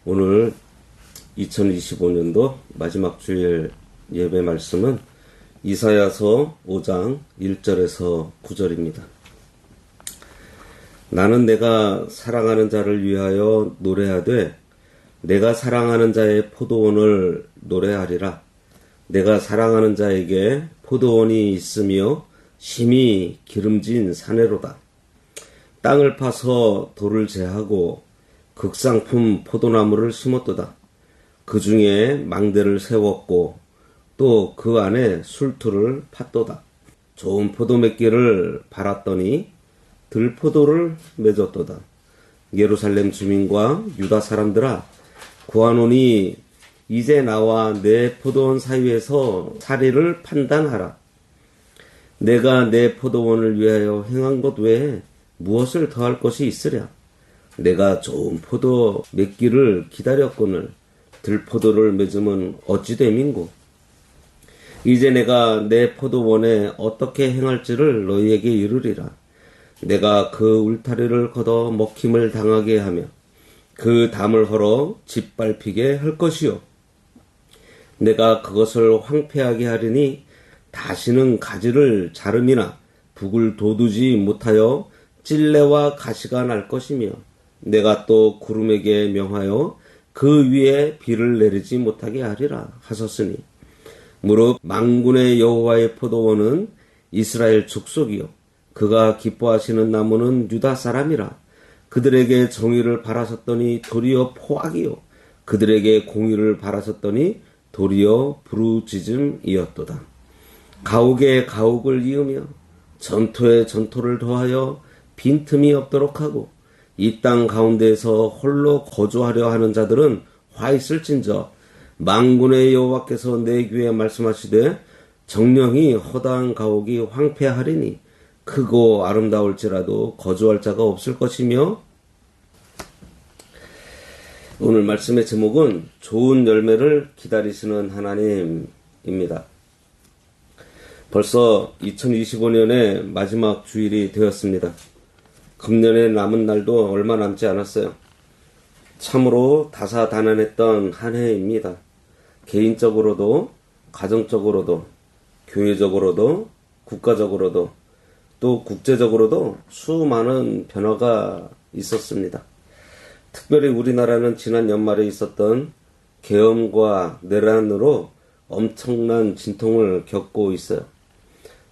오늘 2025년도 마지막 주일 예배 말씀은 이사야서 5장 1절에서 9절입니다. 나는 내가 사랑하는 자를 위하여 노래하되 내가 사랑하는 자의 포도원을 노래하리라. 내가 사랑하는 자에게 포도원이 있으며 심히 기름진 사내로다. 땅을 파서 돌을 제하고 극상품 포도나무를 심었도다. 그 중에 망대를 세웠고 또 그 안에 술투를 팠도다. 좋은 포도 맺기를 바랐더니 들포도를 맺었도다. 예루살렘 주민과 유다 사람들아, 구하노니 이제 나와 내 포도원 사이에서 사리를 판단하라. 내가 내 포도원을 위하여 행한 것 외에 무엇을 더할 것이 있으랴. 내가 좋은 포도 맺기를 기다렸거늘 들포도를 맺으면 어찌 됨인고. 이제 내가 내 포도원에 어떻게 행할지를 너희에게 이르리라. 내가 그 울타리를 걷어 먹힘을 당하게 하며 그 담을 헐어 짓밟히게 할 것이요. 내가 그것을 황폐하게 하리니 다시는 가지를 자름이나 북을 돋우지 못하여 찔레와 가시가 날 것이며 내가 또 구름에게 명하여 그 위에 비를 내리지 못하게 하리라 하셨으니 무릇 만군의 여호와의 포도원은 이스라엘 족속이요 그가 기뻐하시는 나무는 유다 사람이라. 그들에게 정의를 바라셨더니 도리어 포악이요 그들에게 공의를 바라셨더니 도리어 부르짖음이었도다. 가옥에 가옥을 이으며 전토에 전토를 더하여 빈틈이 없도록 하고 이 땅 가운데에서 홀로 거주하려 하는 자들은 화 있을진저 만군의 여호와께서 내 귀에 말씀하시되 정령이 허다한 가옥이 황폐하리니 크고 아름다울지라도 거주할 자가 없을 것이며. 오늘 말씀의 제목은 좋은 열매를 기다리시는 하나님입니다. 벌써 2025년의 마지막 주일이 되었습니다. 금년에 남은 날도 얼마 남지 않았어요. 참으로 다사다난했던 한 해입니다. 개인적으로도, 가정적으로도, 교회적으로도, 국가적으로도, 또 국제적으로도 수많은 변화가 있었습니다. 특별히 우리나라는 지난 연말에 있었던 계엄과 내란으로 엄청난 진통을 겪고 있어요.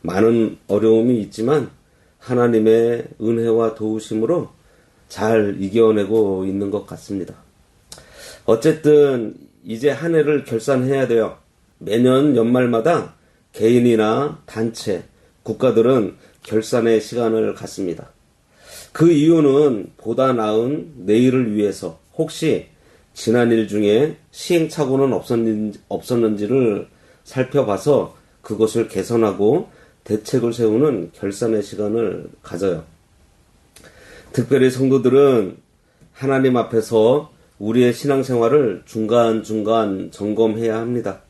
많은 어려움이 있지만 하나님의 은혜와 도우심으로 잘 이겨내고 있는 것 같습니다. 어쨌든 이제 한 해를 결산해야 돼요. 매년 연말마다 개인이나 단체, 국가들은 결산의 시간을 갖습니다. 그 이유는 보다 나은 내일을 위해서 혹시 지난 일 중에 시행착오는 없었는지를 살펴봐서 그것을 개선하고 대책을 세우는 결산의 시간을 가져요. 특별히 성도들은 하나님 앞에서 우리의 신앙생활을 중간중간 점검해야 합니다.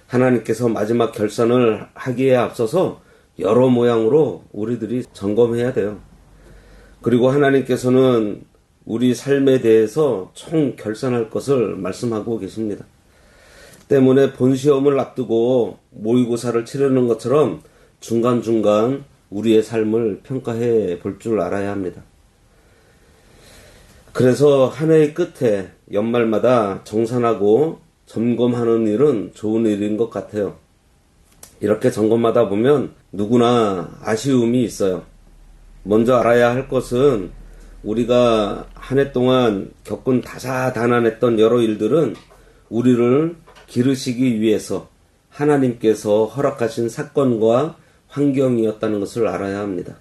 하나님께서 마지막 결산을 하기에 앞서서 여러 모양으로 우리들이 점검해야 돼요. 그리고 하나님께서는 우리 삶에 대해서 총 결산할 것을 말씀하고 계십니다. 때문에 본시험을 앞두고 모의고사를 치르는 것처럼 중간중간 우리의 삶을 평가해 볼 줄 알아야 합니다. 그래서 한 해의 끝에 연말마다 정산하고 점검하는 일은 좋은 일인 것 같아요. 이렇게 점검하다 보면 누구나 아쉬움이 있어요. 먼저 알아야 할 것은 우리가 한 해 동안 겪은 다사다난했던 여러 일들은 우리를 기르시기 위해서 하나님께서 허락하신 사건과 환경이었다는 것을 알아야 합니다.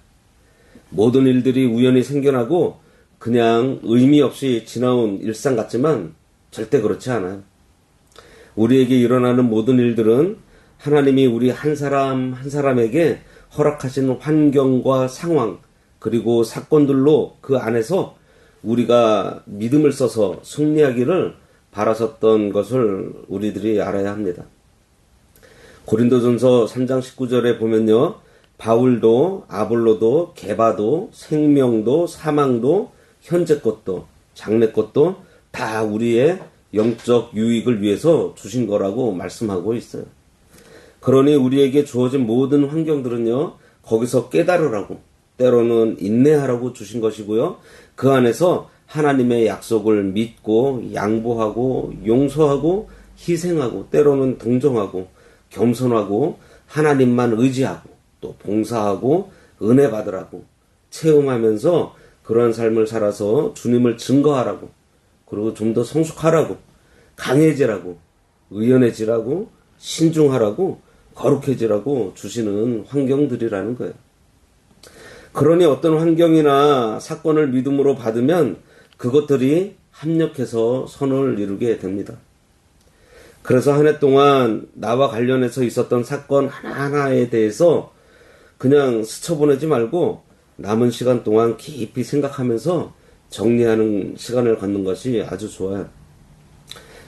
모든 일들이 우연히 생겨나고 그냥 의미 없이 지나온 일상 같지만 절대 그렇지 않아요. 우리에게 일어나는 모든 일들은 하나님이 우리 한 사람 한 사람에게 허락하신 환경과 상황 그리고 사건들로 그 안에서 우리가 믿음을 써서 승리하기를 바라셨던 것을 우리들이 알아야 합니다. 고린도전서 3장 19절에 보면요. 바울도 아볼로도 게바도 생명도 사망도 현재 것도 장래 것도 다 우리의 영적 유익을 위해서 주신 거라고 말씀하고 있어요. 그러니 우리에게 주어진 모든 환경들은요, 거기서 깨달으라고, 때로는 인내하라고 주신 것이고요. 그 안에서 하나님의 약속을 믿고 양보하고 용서하고 희생하고 때로는 동정하고 겸손하고 하나님만 의지하고 또 봉사하고 은혜 받으라고 체험하면서 그러한 삶을 살아서 주님을 증거하라고, 그리고 좀 더 성숙하라고, 강해지라고, 의연해지라고, 신중하라고, 거룩해지라고 주시는 환경들이라는 거예요. 그러니 어떤 환경이나 사건을 믿음으로 받으면 그것들이 합력해서 선을 이루게 됩니다. 그래서 한 해 동안 나와 관련해서 있었던 사건 하나하나에 대해서 그냥 스쳐보내지 말고 남은 시간 동안 깊이 생각하면서 정리하는 시간을 갖는 것이 아주 좋아요.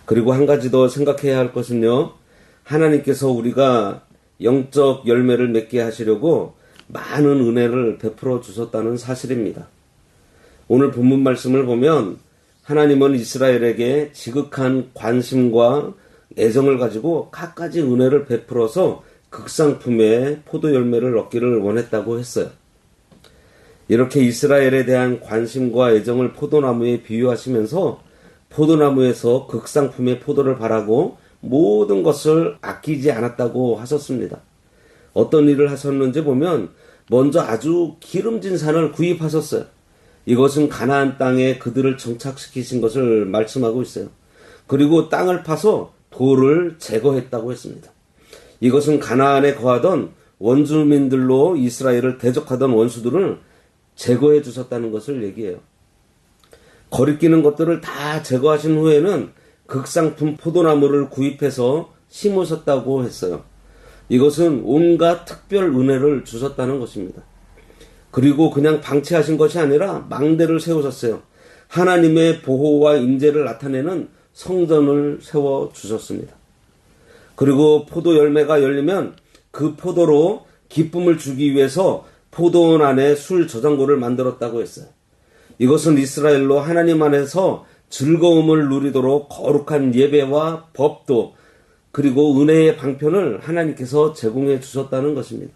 그리고 한 가지 더 생각해야 할 것은요, 하나님께서 우리가 영적 열매를 맺게 하시려고 많은 은혜를 베풀어 주셨다는 사실입니다. 오늘 본문 말씀을 보면 하나님은 이스라엘에게 지극한 관심과 애정을 가지고 갖가지 은혜를 베풀어서 극상품의 포도 열매를 얻기를 원했다고 했어요. 이렇게 이스라엘에 대한 관심과 애정을 포도나무에 비유하시면서 포도나무에서 극상품의 포도를 바라고 모든 것을 아끼지 않았다고 하셨습니다. 어떤 일을 하셨는지 보면 먼저 아주 기름진 산을 구입하셨어요. 이것은 가나안 땅에 그들을 정착시키신 것을 말씀하고 있어요. 그리고 땅을 파서 돌을 제거했다고 했습니다. 이것은 가나안에 거하던 원주민들로 이스라엘을 대적하던 원수들을 제거해 주셨다는 것을 얘기해요. 거리끼는 것들을 다 제거하신 후에는 극상품 포도나무를 구입해서 심으셨다고 했어요. 이것은 온갖 특별 은혜를 주셨다는 것입니다. 그리고 그냥 방치하신 것이 아니라 망대를 세우셨어요. 하나님의 보호와 임재를 나타내는 성전을 세워주셨습니다. 그리고 포도 열매가 열리면 그 포도로 기쁨을 주기 위해서 포도원 안에 술 저장고를 만들었다고 했어요. 이것은 이스라엘로 하나님 안에서 즐거움을 누리도록 거룩한 예배와 법도 그리고 은혜의 방편을 하나님께서 제공해 주셨다는 것입니다.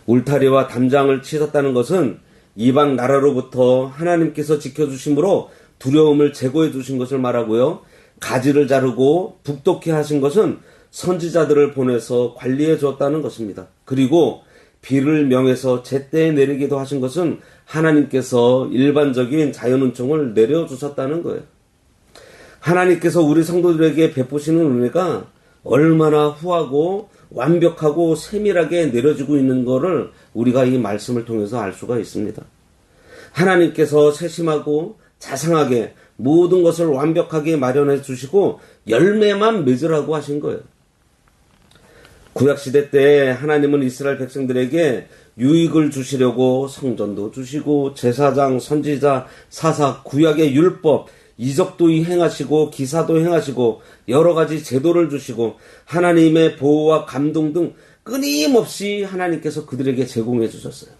울타리와 담장을 치셨다는 것은 이방 나라로부터 하나님께서 지켜주심으로 두려움을 제거해 주신 것을 말하고요. 가지를 자르고 북돋게 하신 것은 선지자들을 보내서 관리해 주었다는 것입니다. 그리고 비를 명해서 제때에 내리기도 하신 것은 하나님께서 일반적인 자연은총을 내려주셨다는 거예요. 하나님께서 우리 성도들에게 베푸시는 은혜가 얼마나 후하고 완벽하고 세밀하게 내려지고 있는 것을 우리가 이 말씀을 통해서 알 수가 있습니다. 하나님께서 세심하고 자상하게 모든 것을 완벽하게 마련해 주시고 열매만 맺으라고 하신 거예요. 구약시대 때 하나님은 이스라엘 백성들에게 유익을 주시려고 성전도 주시고 제사장, 선지자, 사사, 구약의 율법, 이적도 행하시고 기사도 행하시고 여러 가지 제도를 주시고 하나님의 보호와 감동 등 끊임없이 하나님께서 그들에게 제공해 주셨어요.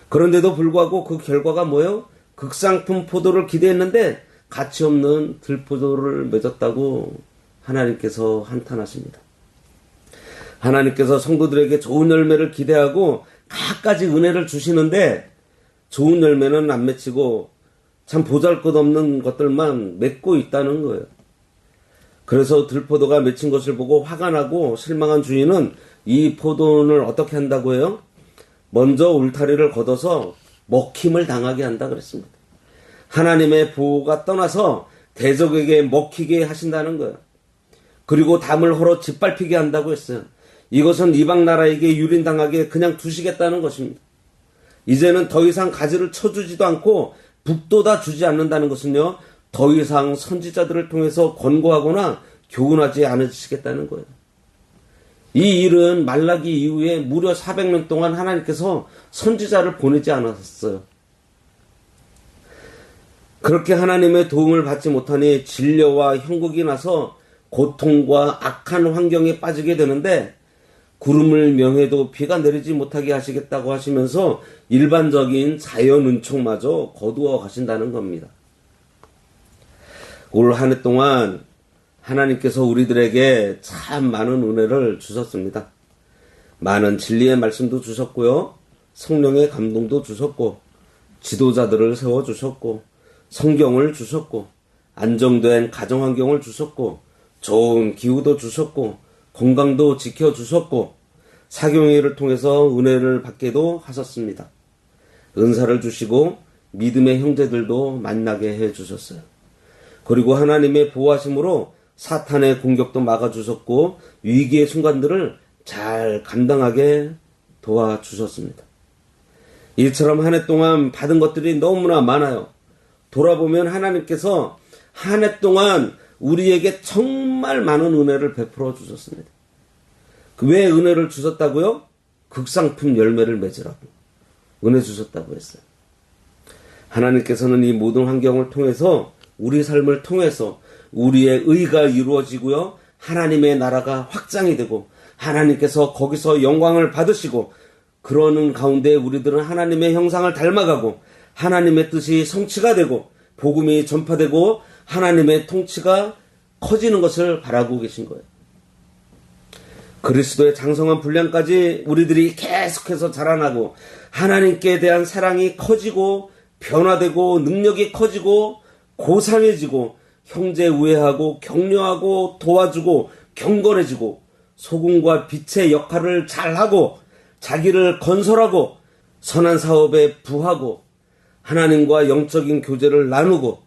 그런데도 불구하고 그 결과가 뭐예요? 극상품 포도를 기대했는데 가치 없는 들포도를 맺었다고 하나님께서 한탄하십니다. 하나님께서 성도들에게 좋은 열매를 기대하고 갖가지 은혜를 주시는데 좋은 열매는 안 맺히고 참 보잘것없는 것들만 맺고 있다는 거예요. 그래서 들포도가 맺힌 것을 보고 화가 나고 실망한 주인은 이 포도원을 어떻게 한다고 해요? 먼저 울타리를 걷어서 먹힘을 당하게 한다 그랬습니다. 하나님의 보호가 떠나서 대적에게 먹히게 하신다는 거예요. 그리고 담을 헐어 짓밟히게 한다고 했어요. 이것은 이방 나라에게 유린당하게 그냥 두시겠다는 것입니다. 이제는 더 이상 가지를 쳐주지도 않고 북돋아 주지 않는다는 것은요, 더 이상 선지자들을 통해서 권고하거나 교훈하지 않으시겠다는 거예요. 이 일은 말라기 이후에 무려 400년 동안 하나님께서 선지자를 보내지 않았어요. 그렇게 하나님의 도움을 받지 못하니 진려와 형국이 나서 고통과 악한 환경에 빠지게 되는데 구름을 명해도 비가 내리지 못하게 하시겠다고 하시면서 일반적인 자연 은총마저 거두어 가신다는 겁니다. 올 한 해 동안 하나님께서 우리들에게 참 많은 은혜를 주셨습니다. 많은 진리의 말씀도 주셨고요. 성령의 감동도 주셨고, 지도자들을 세워주셨고, 성경을 주셨고, 안정된 가정환경을 주셨고, 좋은 기후도 주셨고, 건강도 지켜주셨고, 사경회를 통해서 은혜를 받게도 하셨습니다. 은사를 주시고 믿음의 형제들도 만나게 해주셨어요. 그리고 하나님의 보호하심으로 사탄의 공격도 막아주셨고 위기의 순간들을 잘 감당하게 도와주셨습니다. 이처럼 한 해 동안 받은 것들이 너무나 많아요. 돌아보면 하나님께서 한 해 동안 우리에게 정말 많은 은혜를 베풀어 주셨습니다. 왜 은혜를 주셨다고요? 극상품 열매를 맺으라고 은혜 주셨다고 했어요. 하나님께서는 이 모든 환경을 통해서 우리 삶을 통해서 우리의 의가 이루어지고요. 하나님의 나라가 확장이 되고 하나님께서 거기서 영광을 받으시고 그러는 가운데 우리들은 하나님의 형상을 닮아가고 하나님의 뜻이 성취가 되고 복음이 전파되고 하나님의 통치가 커지는 것을 바라고 계신 거예요. 그리스도의 장성한 분량까지 우리들이 계속해서 자라나고 하나님께 대한 사랑이 커지고 변화되고 능력이 커지고 고상해지고 형제 우애하고 격려하고 도와주고 경건해지고 소금과 빛의 역할을 잘하고 자기를 건설하고 선한 사업에 부하고 하나님과 영적인 교제를 나누고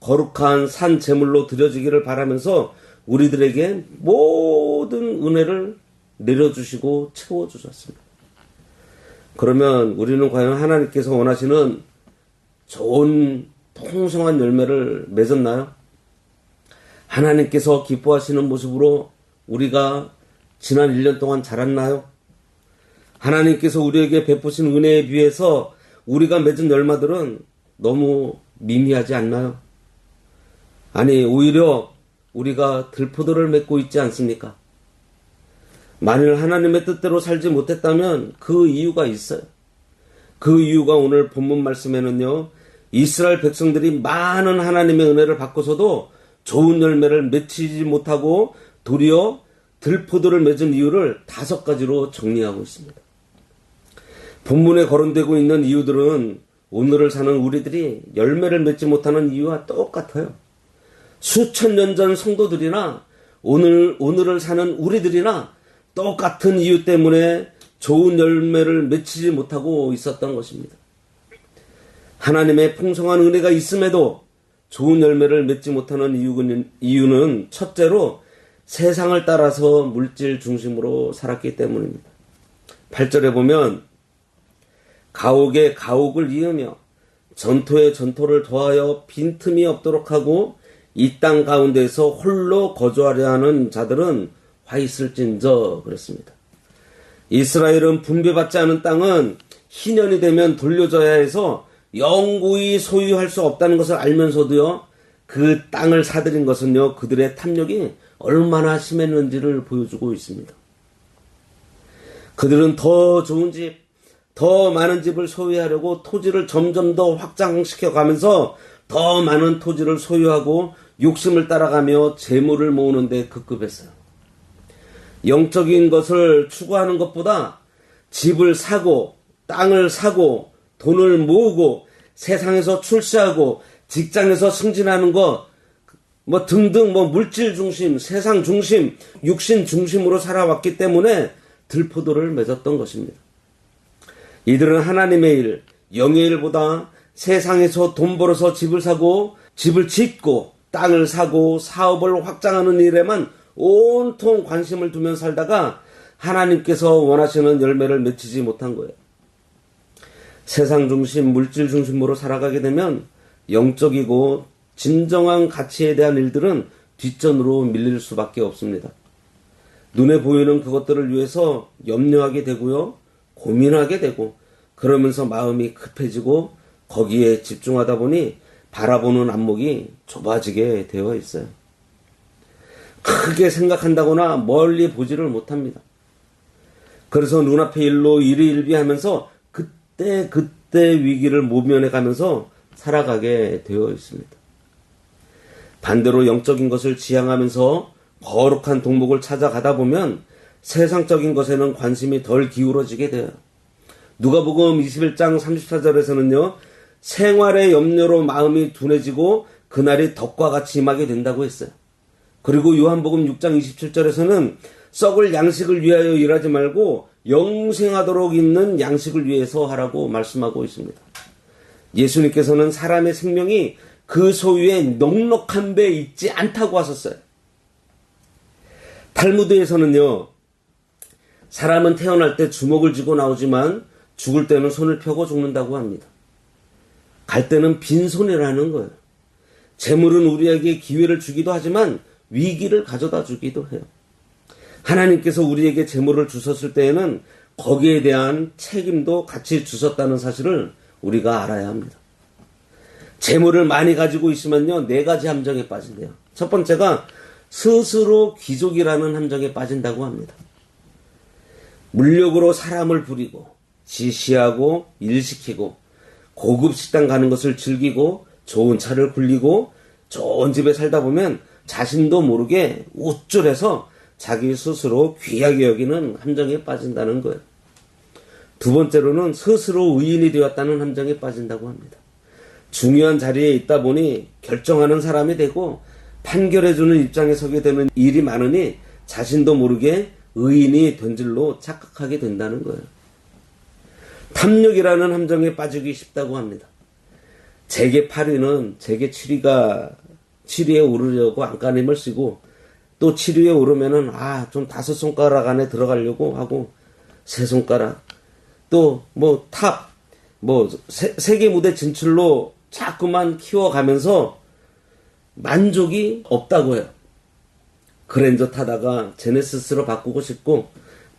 거룩한 산 제물로 드려지기를 바라면서 우리들에게 모든 은혜를 내려주시고 채워주셨습니다. 그러면 우리는 과연 하나님께서 원하시는 좋은 풍성한 열매를 맺었나요? 하나님께서 기뻐하시는 모습으로 우리가 지난 1년 동안 자랐나요? 하나님께서 우리에게 베푸신 은혜에 비해서 우리가 맺은 열매들은 너무 미미하지 않나요? 아니, 오히려 우리가 들포도를 맺고 있지 않습니까? 만일 하나님의 뜻대로 살지 못했다면 그 이유가 있어요. 그 이유가 오늘 본문 말씀에는요, 이스라엘 백성들이 많은 하나님의 은혜를 받고서도 좋은 열매를 맺히지 못하고 도리어 들포도를 맺은 이유를 5가지로 정리하고 있습니다. 본문에 거론되고 있는 이유들은 오늘을 사는 우리들이 열매를 맺지 못하는 이유와 똑같아요. 수천 년 전 성도들이나 오늘을 사는 우리들이나 똑같은 이유 때문에 좋은 열매를 맺히지 못하고 있었던 것입니다. 하나님의 풍성한 은혜가 있음에도 좋은 열매를 맺지 못하는 이유는 첫째로 세상을 따라서 물질 중심으로 살았기 때문입니다. 8절에 보면 가옥에 가옥을 이으며 전토에 전토를 더하여 빈틈이 없도록 하고 이 땅 가운데서 홀로 거주하려 하는 자들은 화 있을진저 그랬습니다. 이스라엘은 분배받지 않은 땅은 희년이 되면 돌려줘야 해서 영구히 소유할 수 없다는 것을 알면서도요, 그 땅을 사들인 것은요, 그들의 탐욕이 얼마나 심했는지를 보여주고 있습니다. 그들은 더 좋은 집, 더 많은 집을 소유하려고 토지를 점점 더 확장시켜 가면서 더 많은 토지를 소유하고 욕심을 따라가며 재물을 모으는 데 급급했어요. 영적인 것을 추구하는 것보다 집을 사고 땅을 사고 돈을 모으고 세상에서 출세하고 직장에서 승진하는 것 등등 물질 중심, 세상 중심, 육신 중심으로 살아왔기 때문에 들포도를 맺었던 것입니다. 이들은 하나님의 일, 영의 일보다 세상에서 돈 벌어서 집을 사고 집을 짓고 땅을 사고 사업을 확장하는 일에만 온통 관심을 두며 살다가 하나님께서 원하시는 열매를 맺히지 못한 거예요. 세상 중심, 물질 중심으로 살아가게 되면 영적이고 진정한 가치에 대한 일들은 뒷전으로 밀릴 수밖에 없습니다. 눈에 보이는 그것들을 위해서 염려하게 되고요, 고민하게 되고, 그러면서 마음이 급해지고 거기에 집중하다 보니 바라보는 안목이 좁아지게 되어 있어요. 크게 생각한다거나 멀리 보지를 못합니다. 그래서 눈앞의 일로 일희일비하면서 그때 위기를 모면해 가면서 살아가게 되어 있습니다. 반대로 영적인 것을 지향하면서 거룩한 동목을 찾아가다 보면 세상적인 것에는 관심이 덜 기울어지게 돼요. 누가복음 21장 34절에서는요. 생활의 염려로 마음이 둔해지고 그날이 덕과 같이 임하게 된다고 했어요. 그리고 요한복음 6장 27절에서는 썩을 양식을 위하여 일하지 말고 영생하도록 있는 양식을 위해서 하라고 말씀하고 있습니다. 예수님께서는 사람의 생명이 그 소유에 넉넉한 데 있지 않다고 하셨어요. 탈무드에서는요. 사람은 태어날 때 주먹을 쥐고 나오지만 죽을 때는 손을 펴고 죽는다고 합니다. 갈 때는 빈손이라는 거예요. 재물은 우리에게 기회를 주기도 하지만 위기를 가져다 주기도 해요. 하나님께서 우리에게 재물을 주셨을 때에는 거기에 대한 책임도 같이 주셨다는 사실을 우리가 알아야 합니다. 재물을 많이 가지고 있으면요, 4가지 함정에 빠진대요. 첫 번째가 스스로 귀족이라는 함정에 빠진다고 합니다. 물력으로 사람을 부리고 지시하고 일시키고 고급 식당 가는 것을 즐기고 좋은 차를 굴리고 좋은 집에 살다 보면 자신도 모르게 우쭐해서 자기 스스로 귀하게 여기는 함정에 빠진다는 거예요. 두 번째로는 스스로 의인이 되었다는 함정에 빠진다고 합니다. 중요한 자리에 있다 보니 결정하는 사람이 되고 판결해주는 입장에 서게 되는 일이 많으니 자신도 모르게 의인이 된 줄로 착각하게 된다는 거예요. 탐욕이라는 함정에 빠지기 쉽다고 합니다. 재계 8위는 재계 7위에 오르려고 안간힘을 쓰고 또 7위에 오르면은 좀 5손가락 안에 들어가려고 하고 3손가락 또 세계 무대 진출로 자꾸만 키워가면서 만족이 없다고 해요. 그랜저 타다가 제네시스로 바꾸고 싶고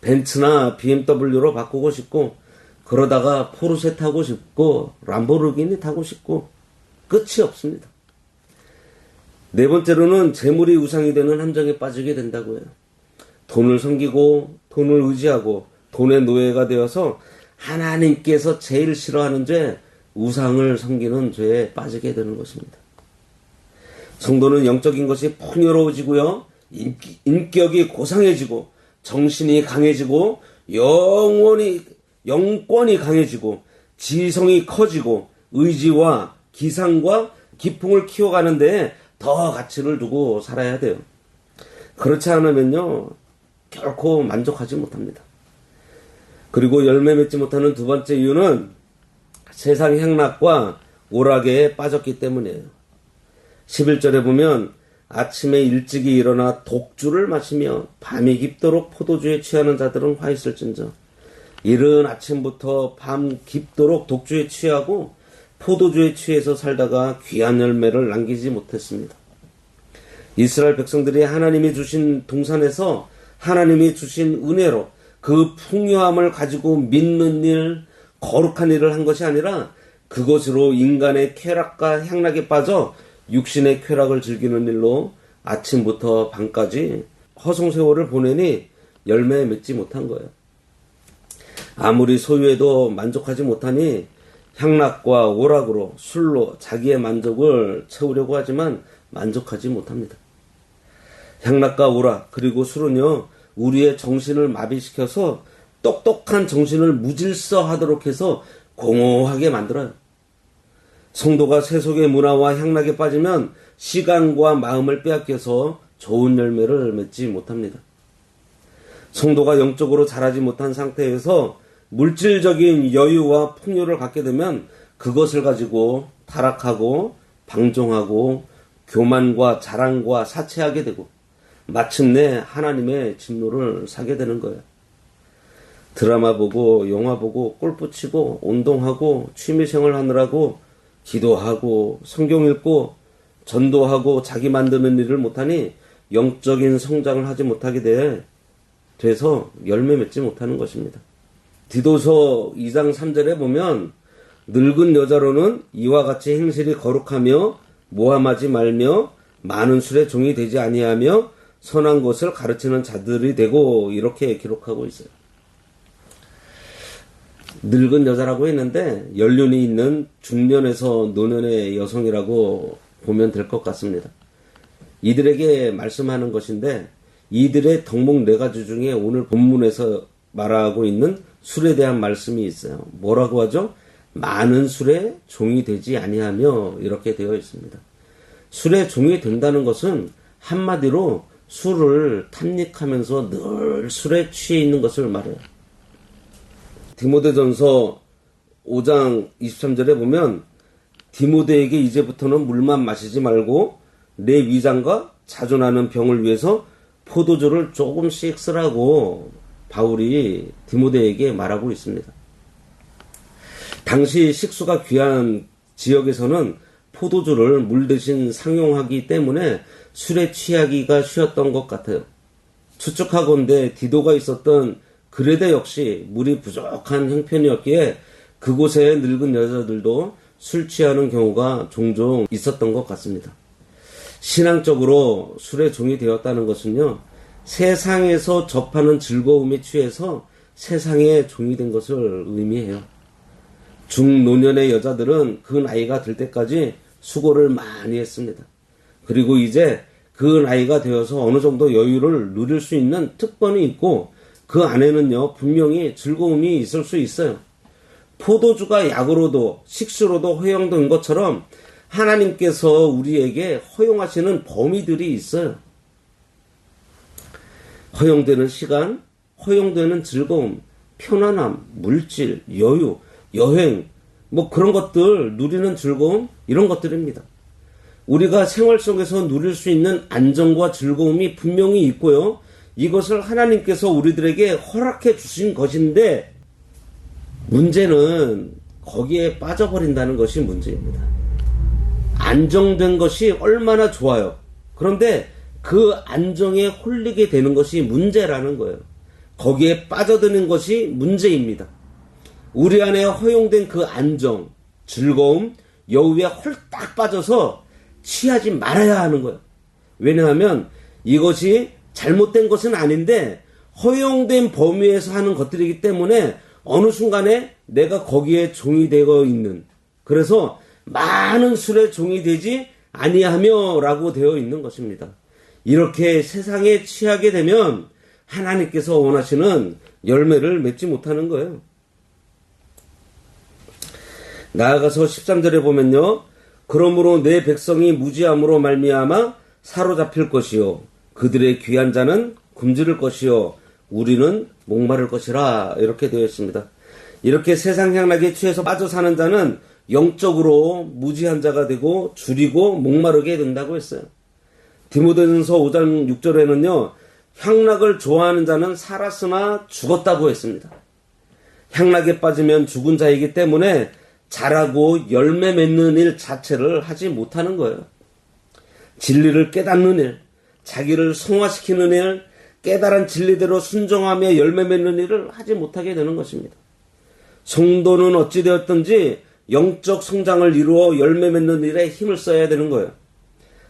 벤츠나 BMW로 바꾸고 싶고 그러다가 포르쉐 타고 싶고 람보르기니 타고 싶고 끝이 없습니다. 네 번째로는 재물이 우상이 되는 함정에 빠지게 된다고 해요. 돈을 섬기고 돈을 의지하고 돈의 노예가 되어서 하나님께서 제일 싫어하는 죄, 우상을 섬기는 죄에 빠지게 되는 것입니다. 성도는 영적인 것이 풍요로워지고요. 인격이 고상해지고 정신이 강해지고 영권이 강해지고 지성이 커지고 의지와 기상과 기풍을 키워가는 데에 더 가치를 두고 살아야 돼요. 그렇지 않으면요. 결코 만족하지 못합니다. 그리고 열매 맺지 못하는 두 번째 이유는 세상 향락과 오락에 빠졌기 때문이에요. 11절에 보면 아침에 일찍이 일어나 독주를 마시며 밤이 깊도록 포도주에 취하는 자들은 화 있을진저. 이른 아침부터 밤 깊도록 독주에 취하고 포도주에 취해서 살다가 귀한 열매를 남기지 못했습니다. 이스라엘 백성들이 하나님이 주신 동산에서 하나님이 주신 은혜로 그 풍요함을 가지고 믿는 일, 거룩한 일을 한 것이 아니라 그것으로 인간의 쾌락과 향락에 빠져 육신의 쾌락을 즐기는 일로 아침부터 밤까지 허송세월을 보내니 열매 맺지 못한 거예요. 아무리 소유해도 만족하지 못하니 향락과 오락으로 술로 자기의 만족을 채우려고 하지만 만족하지 못합니다. 향락과 오락 그리고 술은요 우리의 정신을 마비시켜서 똑똑한 정신을 무질서하도록 해서 공허하게 만들어요. 성도가 세속의 문화와 향락에 빠지면 시간과 마음을 빼앗겨서 좋은 열매를 맺지 못합니다. 성도가 영적으로 자라지 못한 상태에서 물질적인 여유와 풍요를 갖게 되면 그것을 가지고 타락하고 방종하고 교만과 자랑과 사치하게 되고 마침내 하나님의 진노를 사게 되는 거예요. 드라마 보고 영화 보고 골프 치고 운동하고 취미생활 하느라고 기도하고 성경 읽고 전도하고 자기 만드는 일을 못하니 영적인 성장을 하지 못하게 돼서 열매 맺지 못하는 것입니다. 디도서 2장 3절에 보면 늙은 여자로는 이와 같이 행실이 거룩하며 모함하지 말며 많은 술의 종이 되지 아니하며 선한 것을 가르치는 자들이 되고 이렇게 기록하고 있어요. 늙은 여자라고 했는데 연륜이 있는 중년에서 노년의 여성이라고 보면 될 것 같습니다. 이들에게 말씀하는 것인데 이들의 덕목 4가지 중에 오늘 본문에서 말하고 있는 술에 대한 말씀이 있어요. 뭐라고 하죠? 많은 술에 종이 되지 아니하며 이렇게 되어 있습니다. 술에 종이 된다는 것은 한마디로 술을 탐닉하면서 늘 술에 취해 있는 것을 말해요. 디모데전서 5장 23절에 보면 디모데에게 이제부터는 물만 마시지 말고 내 위장과 자존하는 병을 위해서 포도주를 조금씩 쓰라고 바울이 디모데에게 말하고 있습니다. 당시 식수가 귀한 지역에서는 포도주를 물 대신 상용하기 때문에 술에 취하기가 쉬웠던 것 같아요. 추측하건대 디도가 있었던 그레데 역시 물이 부족한 형편이었기에 그곳에 늙은 여자들도 술 취하는 경우가 종종 있었던 것 같습니다. 신앙적으로 술의 종이 되었다는 것은요, 세상에서 접하는 즐거움에 취해서 세상의 종이 된 것을 의미해요. 중노년의 여자들은 그 나이가 들 때까지 수고를 많이 했습니다. 그리고 이제 그 나이가 되어서 어느 정도 여유를 누릴 수 있는 특권이 있고 그 안에는요 분명히 즐거움이 있을 수 있어요. 포도주가 약으로도 식수로도 허용된 것처럼 하나님께서 우리에게 허용하시는 범위들이 있어요. 허용되는 시간, 허용되는 즐거움, 편안함, 물질, 여유, 여행, 뭐 그런 것들, 누리는 즐거움, 이런 것들입니다. 우리가 생활 속에서 누릴 수 있는 안정과 즐거움이 분명히 있고요. 이것을 하나님께서 우리들에게 허락해 주신 것인데 문제는 거기에 빠져버린다는 것이 문제입니다. 안정된 것이 얼마나 좋아요. 그런데 그 안정에 홀리게 되는 것이 문제라는 거예요. 거기에 빠져드는 것이 문제입니다. 우리 안에 허용된 그 안정, 즐거움, 여유에 홀딱 빠져서 취하지 말아야 하는 거예요. 왜냐하면 이것이 잘못된 것은 아닌데 허용된 범위에서 하는 것들이기 때문에 어느 순간에 내가 거기에 종이 되어 있는, 그래서 많은 술에 종이 되지 아니하며 라고 되어 있는 것입니다. 이렇게 세상에 취하게 되면 하나님께서 원하시는 열매를 맺지 못하는 거예요. 나아가서 13절에 보면요. 그러므로 내 백성이 무지함으로 말미암아 사로잡힐 것이요 그들의 귀한 자는 굶주릴 것이요 우리는 목마를 것이라 이렇게 되어 있습니다. 이렇게 세상 향락에 취해서 빠져 사는 자는 영적으로 무지한 자가 되고 줄이고 목마르게 된다고 했어요. 디모데전서 5장 6절에는요. 향락을 좋아하는 자는 살았으나 죽었다고 했습니다. 향락에 빠지면 죽은 자이기 때문에 자라고 열매 맺는 일 자체를 하지 못하는 거예요. 진리를 깨닫는 일, 자기를 성화시키는 일, 깨달은 진리대로 순종하며 열매 맺는 일을 하지 못하게 되는 것입니다. 성도는 어찌되었든지 영적 성장을 이루어 열매 맺는 일에 힘을 써야 되는 거예요.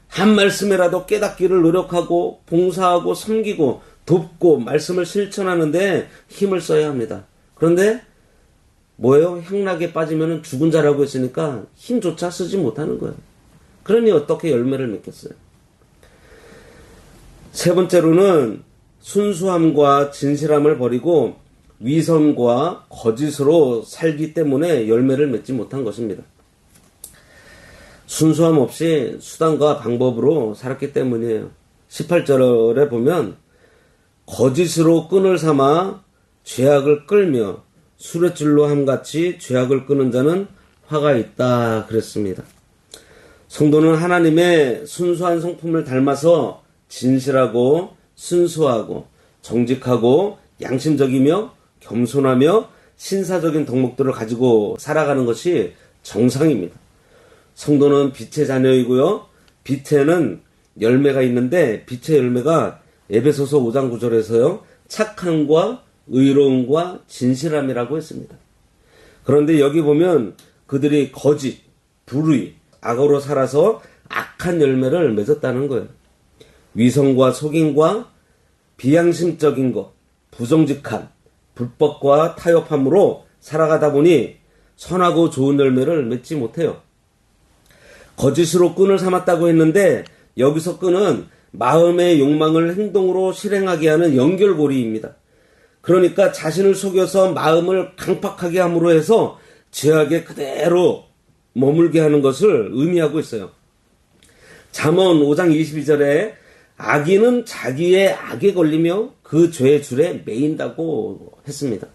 한 말씀이라도 깨닫기를 노력하고 봉사하고 섬기고 돕고 말씀을 실천하는데 힘을 써야 합니다. 그런데 뭐예요? 향락에 빠지면 죽은 자라고 했으니까 힘조차 쓰지 못하는 거예요. 그러니 어떻게 열매를 맺겠어요? 세 번째로는 순수함과 진실함을 버리고 위선과 거짓으로 살기 때문에 열매를 맺지 못한 것입니다. 순수함 없이 수단과 방법으로 살았기 때문이에요. 18절에 보면 거짓으로 끈을 삼아 죄악을 끌며 수레줄로 함같이 죄악을 끄는 자는 화가 있다 그랬습니다. 성도는 하나님의 순수한 성품을 닮아서 진실하고 순수하고 정직하고 양심적이며 겸손하며 신사적인 덕목들을 가지고 살아가는 것이 정상입니다. 성도는 빛의 자녀이고요. 빛에는 열매가 있는데 빛의 열매가 에베소서 5장 9절에서요. 착함과 의로움과 진실함이라고 했습니다. 그런데 여기 보면 그들이 거짓, 불의, 악으로 살아서 악한 열매를 맺었다는 거예요. 위선과 속임과 비양심적인 것, 부정직함, 불법과 타협함으로 살아가다 보니 선하고 좋은 열매를 맺지 못해요. 거짓으로 끈을 삼았다고 했는데 여기서 끈은 마음의 욕망을 행동으로 실행하게 하는 연결고리입니다. 그러니까 자신을 속여서 마음을 강팍하게 함으로 해서 죄악에 그대로 머물게 하는 것을 의미하고 있어요. 잠언 5장 22절에 악인은 자기의 악에 걸리며 그 죄의 줄에 매인다고 했습니다.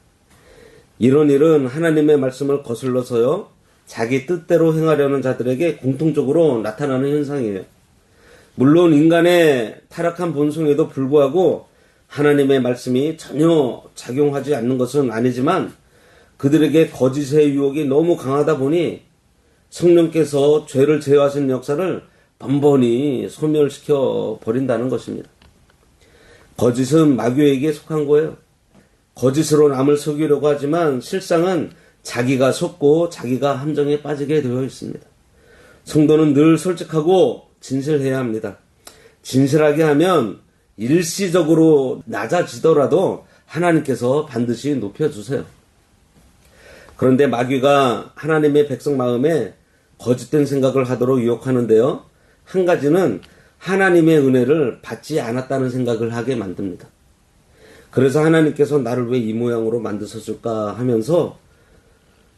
이런 일은 하나님의 말씀을 거슬러서요, 자기 뜻대로 행하려는 자들에게 공통적으로 나타나는 현상이에요. 물론 인간의 타락한 본성에도 불구하고 하나님의 말씀이 전혀 작용하지 않는 것은 아니지만 그들에게 거짓의 유혹이 너무 강하다 보니 성령께서 죄를 제어하시는 역사를 번번이 소멸시켜 버린다는 것입니다. 거짓은 마귀에게 속한 거예요. 거짓으로 남을 속이려고 하지만 실상은 자기가 속고 자기가 함정에 빠지게 되어 있습니다. 성도는 늘 솔직하고 진실해야 합니다. 진실하게 하면 일시적으로 낮아지더라도 하나님께서 반드시 높여주세요. 그런데 마귀가 하나님의 백성 마음에 거짓된 생각을 하도록 유혹하는데요. 한 가지는 하나님의 은혜를 받지 않았다는 생각을 하게 만듭니다. 그래서 하나님께서 나를 왜 이 모양으로 만드셨을까 하면서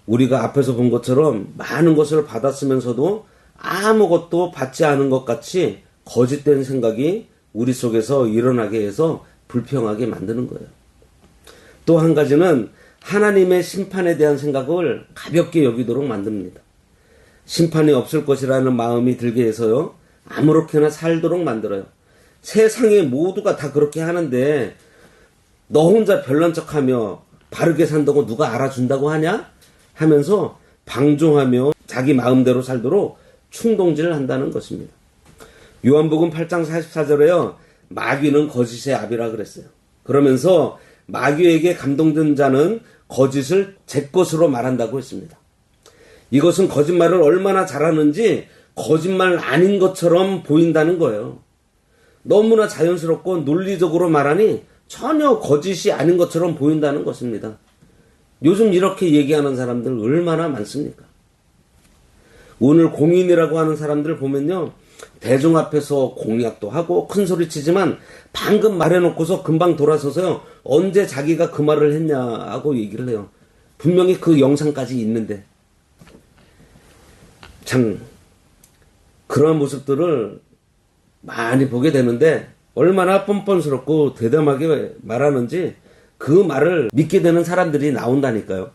우리가 앞에서 본 것처럼 많은 것을 받았으면서도 아무것도 받지 않은 것 같이 거짓된 생각이 우리 속에서 일어나게 해서 불평하게 만드는 거예요. 또 한 가지는 하나님의 심판에 대한 생각을 가볍게 여기도록 만듭니다. 심판이 없을 것이라는 마음이 들게 해서요, 아무렇게나 살도록 만들어요. 세상에 모두가 다 그렇게 하는데 너 혼자 별난 척하며 바르게 산다고 누가 알아준다고 하냐? 하면서 방종하며 자기 마음대로 살도록 충동질을 한다는 것입니다. 요한복음 8장 44절에요. 마귀는 거짓의 아비라 그랬어요. 그러면서 마귀에게 감동된 자는 거짓을 제 것으로 말한다고 했습니다. 이것은 거짓말을 얼마나 잘하는지 거짓말 아닌 것처럼 보인다는 거예요. 너무나 자연스럽고 논리적으로 말하니 전혀 거짓이 아닌 것처럼 보인다는 것입니다. 요즘 이렇게 얘기하는 사람들 얼마나 많습니까? 오늘 공인이라고 하는 사람들 보면요, 대중 앞에서 공약도 하고 큰 소리 치지만 방금 말해놓고서 금방 돌아서서요, 언제 자기가 그 말을 했냐고 얘기를 해요. 분명히 그 영상까지 있는데. 참 그런 모습들을 많이 보게 되는데 얼마나 뻔뻔스럽고 대담하게 말하는지 그 말을 믿게 되는 사람들이 나온다니까요.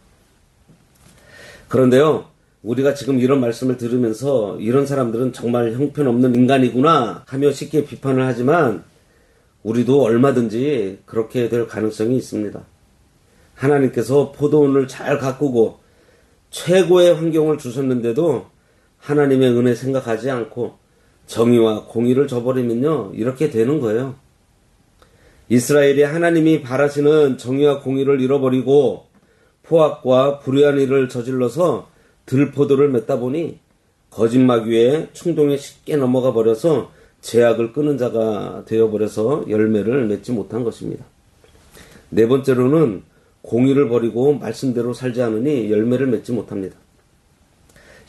그런데요, 우리가 지금 이런 말씀을 들으면서 이런 사람들은 정말 형편없는 인간이구나 하며 쉽게 비판을 하지만 우리도 얼마든지 그렇게 될 가능성이 있습니다. 하나님께서 포도원을 잘 가꾸고 최고의 환경을 주셨는데도 하나님의 은혜 생각하지 않고 정의와 공의를 저버리면요, 이렇게 되는 거예요. 이스라엘이 하나님이 바라시는 정의와 공의를 잃어버리고 포악과 불의한 일을 저질러서 들포도를 맺다 보니 거짓마귀의 충동에 쉽게 넘어가 버려서 제약을 끄는 자가 되어버려서 열매를 맺지 못한 것입니다. 네 번째로는 공의를 버리고 말씀대로 살지 않으니 열매를 맺지 못합니다.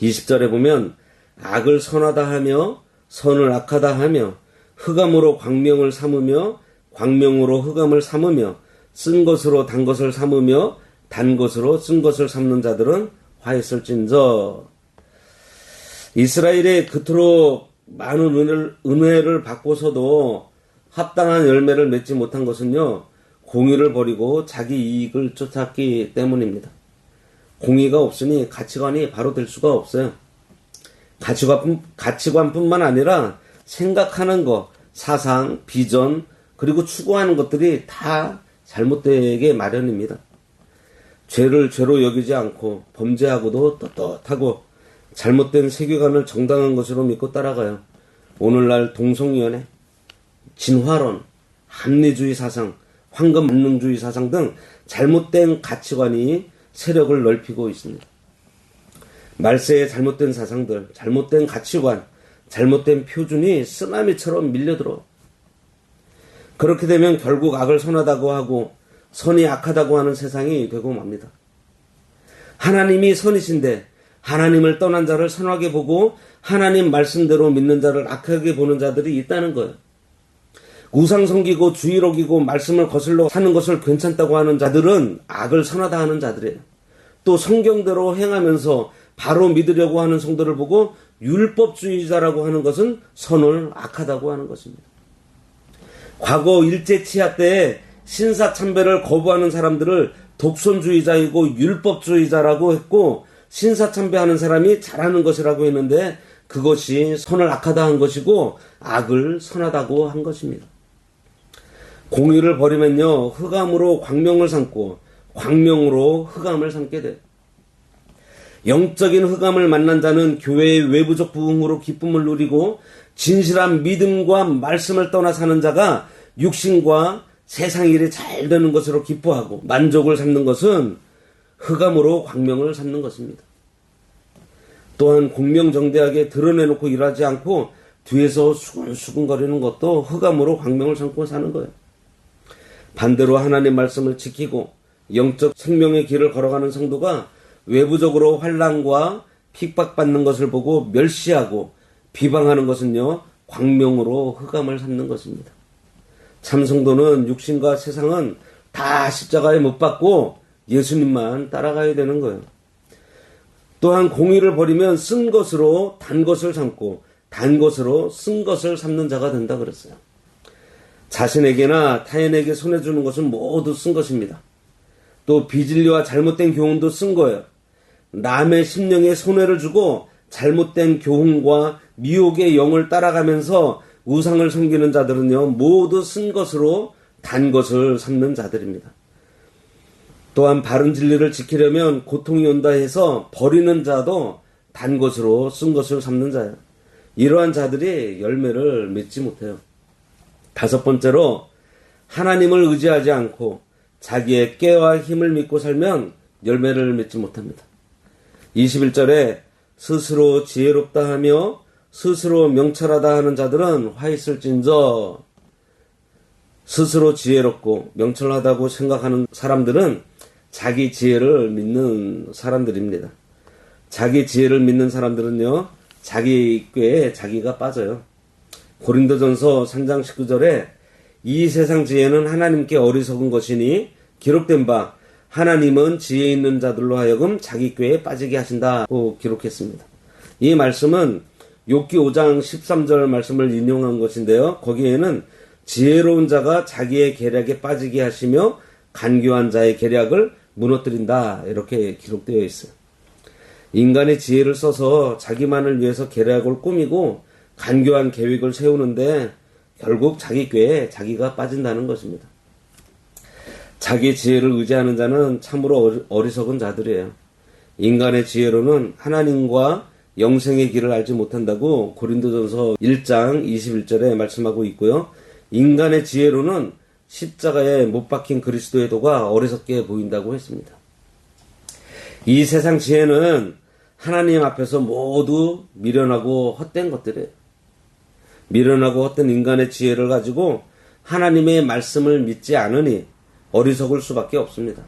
20절에 보면 악을 선하다 하며 선을 악하다 하며 흑암으로 광명을 삼으며 광명으로 흑암을 삼으며 쓴 것으로 단 것을 삼으며 단 것으로 쓴 것을 삼는 자들은 화했을진저. 이스라엘이 그토록 많은 은혜를 받고서도 합당한 열매를 맺지 못한 것은요, 공의를 버리고 자기 이익을 쫓았기 때문입니다. 공의가 없으니 가치관이 바로 될 수가 없어요. 가치관뿐만 아니라 생각하는 것, 사상, 비전, 그리고 추구하는 것들이 다 잘못되게 마련입니다. 죄를 죄로 여기지 않고 범죄하고도 떳떳하고 잘못된 세계관을 정당한 것으로 믿고 따라가요. 오늘날 동성연애, 진화론, 합리주의 사상, 황금만능주의 사상 등 잘못된 가치관이 세력을 넓히고 있습니다. 말세의 잘못된 사상들, 잘못된 가치관, 잘못된 표준이 쓰나미처럼 밀려들어. 그렇게 되면 결국 악을 선하다고 하고 선이 악하다고 하는 세상이 되고 맙니다. 하나님이 선이신데 하나님을 떠난 자를 선하게 보고 하나님 말씀대로 믿는 자를 악하게 보는 자들이 있다는 거예요. 우상 섬기고 주일 어기고 말씀을 거슬러 사는 것을 괜찮다고 하는 자들은 악을 선하다 하는 자들이에요. 또 성경대로 행하면서 바로 믿으려고 하는 성도를 보고 율법주의자라고 하는 것은 선을 악하다고 하는 것입니다. 과거 일제치하 때에 신사참배를 거부하는 사람들을 독선주의자이고 율법주의자라고 했고, 신사참배하는 사람이 잘하는 것이라고 했는데 그것이 선을 악하다 한 것이고 악을 선하다고 한 것입니다. 공의를 버리면요, 흑암으로 광명을 삼고 광명으로 흑암을 삼게 돼요. 영적인 흑암을 만난 자는 교회의 외부적 부흥으로 기쁨을 누리고, 진실한 믿음과 말씀을 떠나 사는 자가 육신과 세상 일이 잘 되는 것으로 기뻐하고 만족을 삼는 것은 흑암으로 광명을 삼는 것입니다. 또한 공명정대하게 드러내놓고 일하지 않고 뒤에서 수근수근거리는 것도 흑암으로 광명을 삼고 사는 거예요. 반대로 하나님 말씀을 지키고 영적 생명의 길을 걸어가는 성도가 외부적으로 환난과 핍박받는 것을 보고 멸시하고 비방하는 것은요, 광명으로 흑암을 삼는 것입니다. 참 성도는 육신과 세상은 다 십자가에 못 박고 예수님만 따라가야 되는 거예요. 또한 공의를 버리면 쓴 것으로 단 것을 삼고 단 것으로 쓴 것을 삼는 자가 된다 그랬어요. 자신에게나 타인에게 손해주는 것은 모두 쓴 것입니다. 또 비진리와 잘못된 교훈도 쓴 거예요. 남의 심령에 손해를 주고 잘못된 교훈과 미혹의 영을 따라가면서 우상을 섬기는 자들은요, 모두 쓴 것으로 단 것을 삼는 자들입니다. 또한 바른 진리를 지키려면 고통이 온다 해서 버리는 자도 단 것으로 쓴 것을 삼는 자예요. 이러한 자들이 열매를 맺지 못해요. 다섯 번째로, 하나님을 의지하지 않고 자기의 깨와 힘을 믿고 살면 열매를 맺지 못합니다. 21절에 스스로 지혜롭다 하며 스스로 명철하다 하는 자들은 화 있을진저. 스스로 지혜롭고 명철하다고 생각하는 사람들은 자기 지혜를 믿는 사람들입니다. 자기 지혜를 믿는 사람들은요, 자기 꾀에 자기가 빠져요. 고린도전서 3장 19절에 이 세상 지혜는 하나님께 어리석은 것이니 기록된 바 하나님은 지혜 있는 자들로 하여금 자기 꾀에 빠지게 하신다고 기록했습니다. 이 말씀은 욥기 5장 13절 말씀을 인용한 것인데요. 거기에는 지혜로운 자가 자기의 계략에 빠지게 하시며 간교한 자의 계략을 무너뜨린다, 이렇게 기록되어 있어요. 인간의 지혜를 써서 자기만을 위해서 계략을 꾸미고 간교한 계획을 세우는데 결국 자기 꾀에 자기가 빠진다는 것입니다. 자기 지혜를 의지하는 자는 참으로 어리석은 자들이에요. 인간의 지혜로는 하나님과 영생의 길을 알지 못한다고 고린도전서 1장 21절에 말씀하고 있고요. 인간의 지혜로는 십자가에 못 박힌 그리스도의 도가 어리석게 보인다고 했습니다. 이 세상 지혜는 하나님 앞에서 모두 미련하고 헛된 것들이에요. 미련하고 헛된 인간의 지혜를 가지고 하나님의 말씀을 믿지 않으니 어리석을 수밖에 없습니다.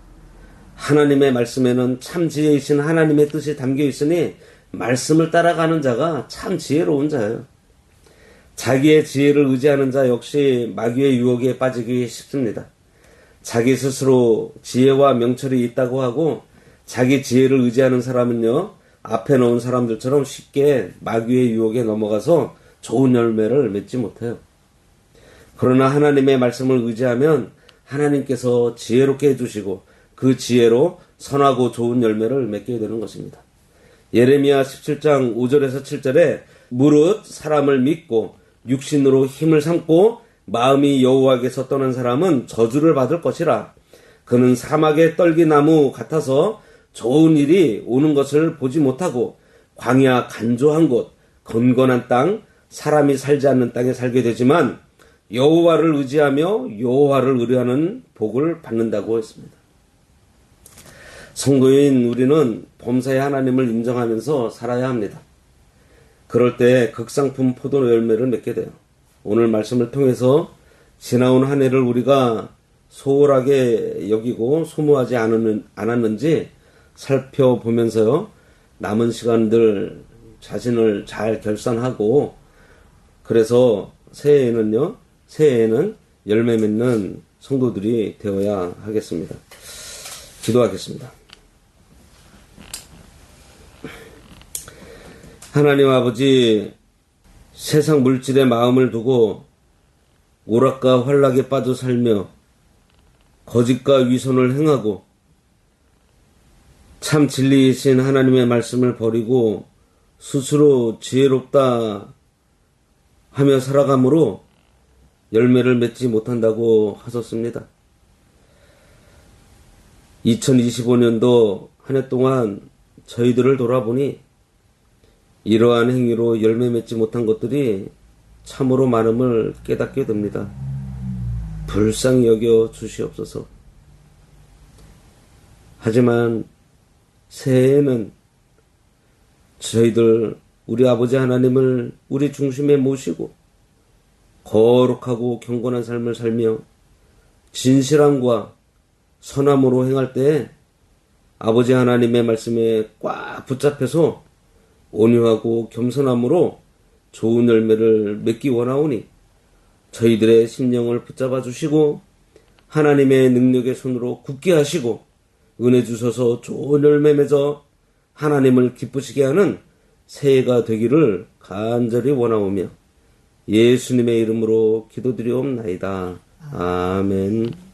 하나님의 말씀에는 참 지혜이신 하나님의 뜻이 담겨 있으니 말씀을 따라가는 자가 참 지혜로운 자예요. 자기의 지혜를 의지하는 자 역시 마귀의 유혹에 빠지기 쉽습니다. 자기 스스로 지혜와 명철이 있다고 하고 자기 지혜를 의지하는 사람은요, 앞에 놓은 사람들처럼 쉽게 마귀의 유혹에 넘어가서 좋은 열매를 맺지 못해요. 그러나 하나님의 말씀을 의지하면 하나님께서 지혜롭게 해주시고 그 지혜로 선하고 좋은 열매를 맺게 되는 것입니다. 예레미야 17장 5절에서 7절에 무릇 사람을 믿고 육신으로 힘을 삼고 마음이 여호와께서 떠난 사람은 저주를 받을 것이라. 그는 사막의 떨기나무 같아서 좋은 일이 오는 것을 보지 못하고 광야 간조한 곳, 건건한 땅, 사람이 살지 않는 땅에 살게 되지만 여호와를 의지하며 여호와를 의뢰하는 복을 받는다고 했습니다. 성도인 우리는 범사의 하나님을 인정하면서 살아야 합니다. 그럴 때 극상품 포도 열매를 맺게 돼요. 오늘 말씀을 통해서 지나온 한 해를 우리가 소홀하게 여기고 소모하지 않았는지 살펴보면서요, 남은 시간들 자신을 잘 결산하고 그래서 새해에는 열매 맺는 성도들이 되어야 하겠습니다. 기도하겠습니다. 하나님 아버지, 세상 물질에 마음을 두고 오락과 환락에 빠져 살며 거짓과 위선을 행하고 참 진리이신 하나님의 말씀을 버리고 스스로 지혜롭다 하며 살아감으로 열매를 맺지 못한다고 하셨습니다. 2025년도 한 해 동안 저희들을 돌아보니 이러한 행위로 열매 맺지 못한 것들이 참으로 많음을 깨닫게 됩니다. 불쌍히 여겨 주시옵소서. 하지만 새해에는 저희들 우리 아버지 하나님을 우리 중심에 모시고 거룩하고 경건한 삶을 살며 진실함과 선함으로 행할 때 아버지 하나님의 말씀에 꽉 붙잡혀서 온유하고 겸손함으로 좋은 열매를 맺기 원하오니 저희들의 심령을 붙잡아 주시고 하나님의 능력의 손으로 굳게 하시고 은혜 주셔서 좋은 열매 맺어 하나님을 기쁘시게 하는 새해가 되기를 간절히 원하오며 예수님의 이름으로 기도드리옵나이다. 아멘.